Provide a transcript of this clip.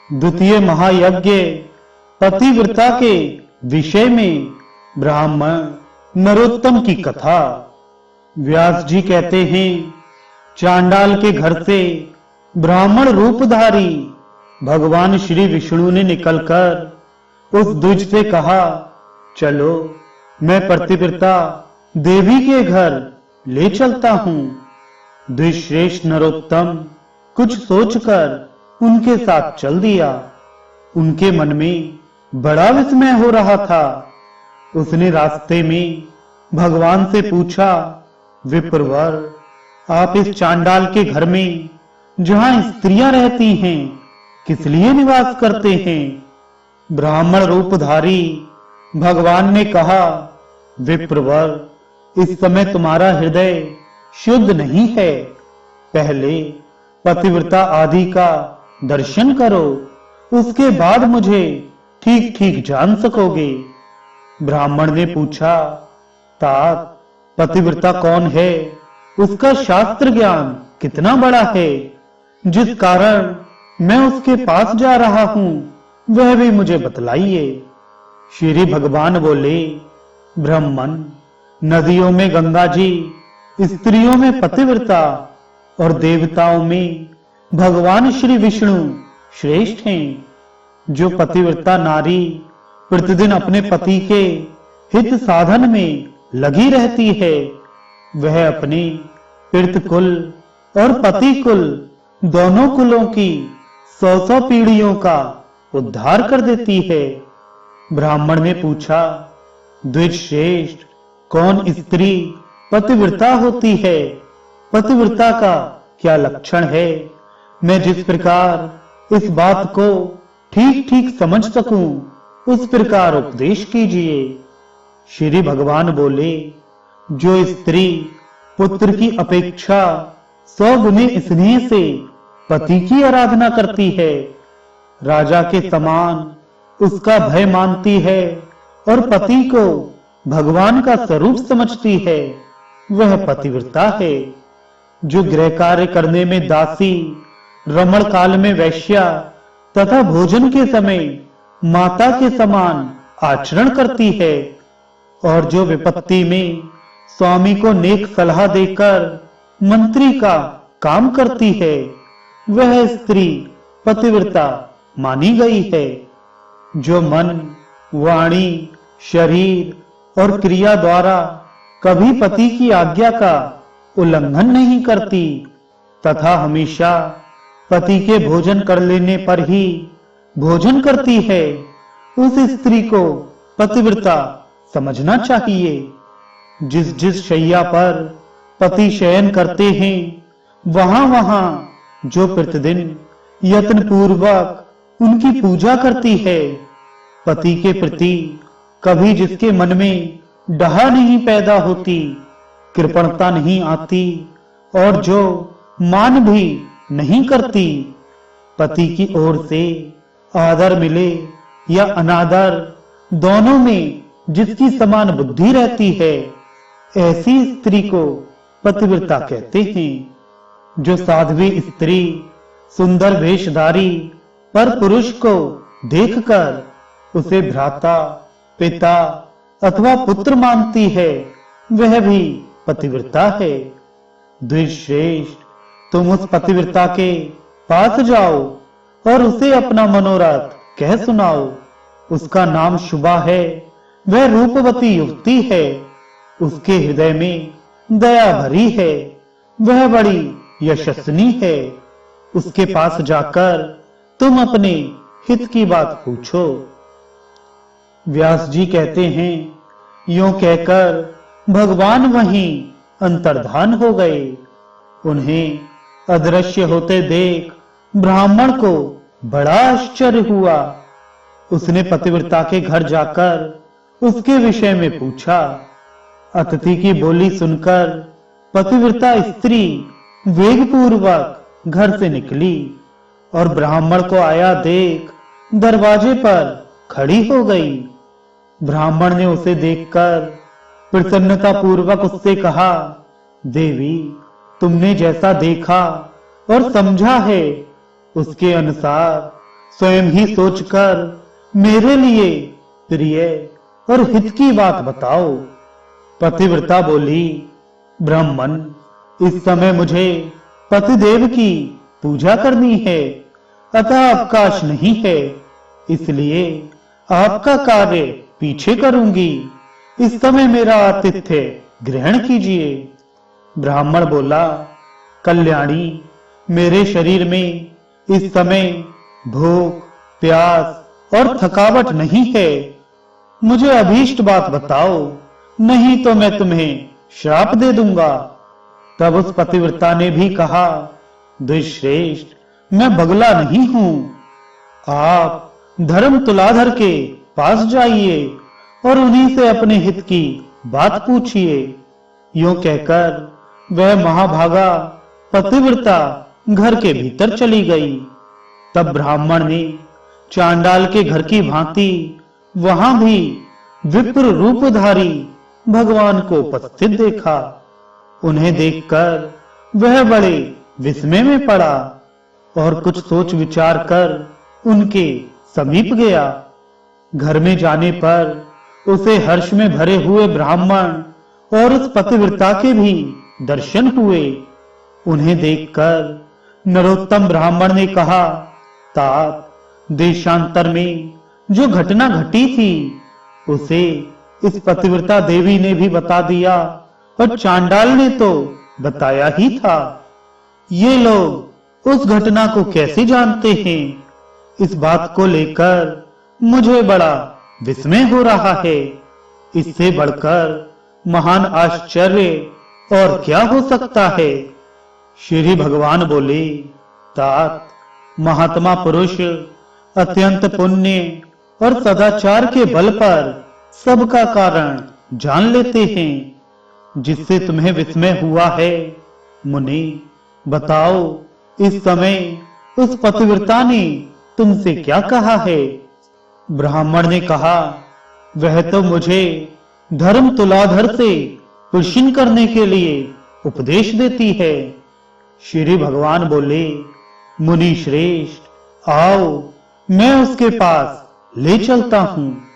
द्वितीय महायज्ञ पतिव्रता के विषय में ब्राह्मण नरोत्तम की कथा। व्यास जी कहते हैं, चांडाल के घर से ब्राह्मण रूपधारी भगवान श्री विष्णु ने निकलकर उस द्विज से कहा, चलो मैं पतिव्रता देवी के घर ले चलता हूं। द्विज श्रेष्ठ नरोत्तम कुछ सोचकर उनके साथ चल दिया। उनके मन में बड़ा विस्मय हो रहा था। उसने रास्ते में भगवान से पूछा, विप्रवर, आप इस चांडाल के घर में जहां स्त्रियां रहती हैं किस लिए निवास करते हैं? ब्राह्मण रूपधारी भगवान ने कहा, विप्रवर, इस समय तुम्हारा हृदय शुद्ध नहीं है। पहले पतिव्रता आदि का दर्शन करो, उसके बाद मुझे ठीक ठीक जान सकोगे। ब्राह्मण ने पूछा, तात, पतिव्रता कौन है? उसका शास्त्र ज्ञान कितना बड़ा है? जिस कारण मैं उसके पास जा रहा हूं वह भी मुझे बतलाइए। श्री भगवान बोले, ब्राह्मण, नदियों में गंगा जी, स्त्रियों में पतिव्रता और देवताओं में भगवान श्री विष्णु श्रेष्ठ हैं। जो पतिव्रता नारी प्रतिदिन अपने पति के हित साधन में लगी रहती है, वह अपने पितृ कुल और पति कुल दोनों कुलों की 100 पीढ़ियों का उद्धार कर देती है। ब्राह्मण ने पूछा, द्विज श्रेष्ठ, कौन स्त्री पतिव्रता होती है? पतिव्रता का क्या लक्षण है? मैं जिस प्रकार इस बात को ठीक ठीक समझ सकूं उस प्रकार उपदेश कीजिए। श्री भगवान बोले, जो स्त्री पुत्र की अपेक्षा 100 गुने स्नेह से पति की आराधना करती है, राजा के समान उसका भय मानती है और पति को भगवान का स्वरूप समझती है, वह पतिव्रता है। जो गृह कार्य करने में दासी, रमण काल में वैश्या तथा भोजन के समय माता के समान आचरण करती है और जो विपत्ति में स्वामी को नेक सलाह देकर मंत्री का काम करती है, वह स्त्री पतिव्रता मानी गई है। जो मन, वाणी, शरीर और क्रिया द्वारा कभी पति की आज्ञा का उल्लंघन नहीं करती तथा हमेशा पति के भोजन कर लेने पर ही भोजन करती है, उस स्त्री को पतिव्रता समझना चाहिए। जिस जिस शैया पर पति शयन करते हैं, वहां वहां जो प्रतिदिन यत्न पूर्वक उनकी पूजा करती है, पति के प्रति कभी जिसके मन में डहा नहीं पैदा होती, कृपणता नहीं आती और जो मान भी नहीं करती, पति की ओर से आदर मिले या अनादर दोनों में जिसकी समान बुद्धि रहती है, ऐसी स्त्री को पतिव्रता कहते हैं। जो साध्वी स्त्री सुंदर वेशधारी पर पुरुष को देखकर उसे भ्राता, पिता अथवा पुत्र मानती है, वह भी पतिव्रता है। द्विज श्रेष्ठ, तुम उस पतिव्रता के पास जाओ और उसे अपना मनोरथ कह सुनाओ। उसका नाम शुभा है, वह रूपवती युवती है, उसके हृदय में दया भरी है, वह बड़ी यशस्वी है। उसके पास जाकर तुम अपने हित की बात पूछो। व्यास जी कहते हैं, यूं कहकर भगवान वहीं अंतर्धान हो गए। उन्हें अदृश्य होते देख ब्राह्मण को बड़ा आश्चर्य हुआ। उसने पतिव्रता के घर जाकर उसके विषय में पूछा। अतिथि की बोली सुनकर पतिव्रता स्त्री वेगपूर्वक घर से निकली और ब्राह्मण को आया देख दरवाजे पर खड़ी हो गई। ब्राह्मण ने उसे देखकर प्रसन्नता पूर्वक उससे कहा, देवी, तुमने जैसा देखा और समझा है उसके अनुसार स्वयं ही सोचकर मेरे लिए प्रिय और हित की बात बताओ। पतिव्रता बोली, ब्राह्मण, इस समय मुझे पतिदेव की पूजा करनी है, अतः अवकाश नहीं है, इसलिए आपका कार्य पीछे करूंगी। इस समय मेरा आतिथ्य ग्रहण कीजिए। ब्राह्मण बोला, कल्याणी, मेरे शरीर में इस समय भूख, प्यास और थकावट नहीं है। मुझे अभीष्ट बात बताओ, नहीं तो मैं तुम्हें श्राप दे दूंगा। तब उस पतिव्रता ने भी कहा, दुष्श्रेष्ठ, मैं बगला नहीं हूं। आप धर्म तुलाधर के पास जाइए और उन्हीं से अपने हित की बात पूछिए। यूं कहकर वह महाभागा पतिव्रता घर के भीतर चली गई। तब ब्राह्मण ने चांडाल के घर की भांति वहां भी विप्र रूपधारी भगवान को उपस्थित देखा। उन्हें देखकर वह बड़े विस्मय में पड़ा और कुछ सोच विचार कर उनके समीप गया। घर में जाने पर उसे हर्ष में भरे हुए ब्राह्मण और उस पतिव्रता के भी दर्शन हुए। उन्हें देखकर नरोत्तम ब्राह्मण ने कहा, तात, देशांतर में जो घटना घटी थी उसे इस पतिव्रता देवी ने भी बता दिया और चांडाल ने तो बताया ही था। ये लोग उस घटना को कैसे जानते हैं? इस बात को लेकर मुझे बड़ा विस्मय हो रहा है। इससे बढ़कर महान आश्चर्य और क्या हो सकता है? श्री भगवान बोले, तात, महात्मा पुरुष अत्यंत पुण्य और सदाचार के बल पर सबका कारण जान लेते हैं। जिससे तुम्हें विस्मय हुआ है, मुनि, बताओ, इस समय उस पतिव्रता ने तुमसे क्या कहा है? ब्राह्मण ने कहा, वह तो मुझे धर्म तुलाधर से प्रश्न करने के लिए उपदेश देती है। श्री भगवान बोले, मुनि श्रेष्ठ, आओ, मैं उसके पास ले चलता हूं।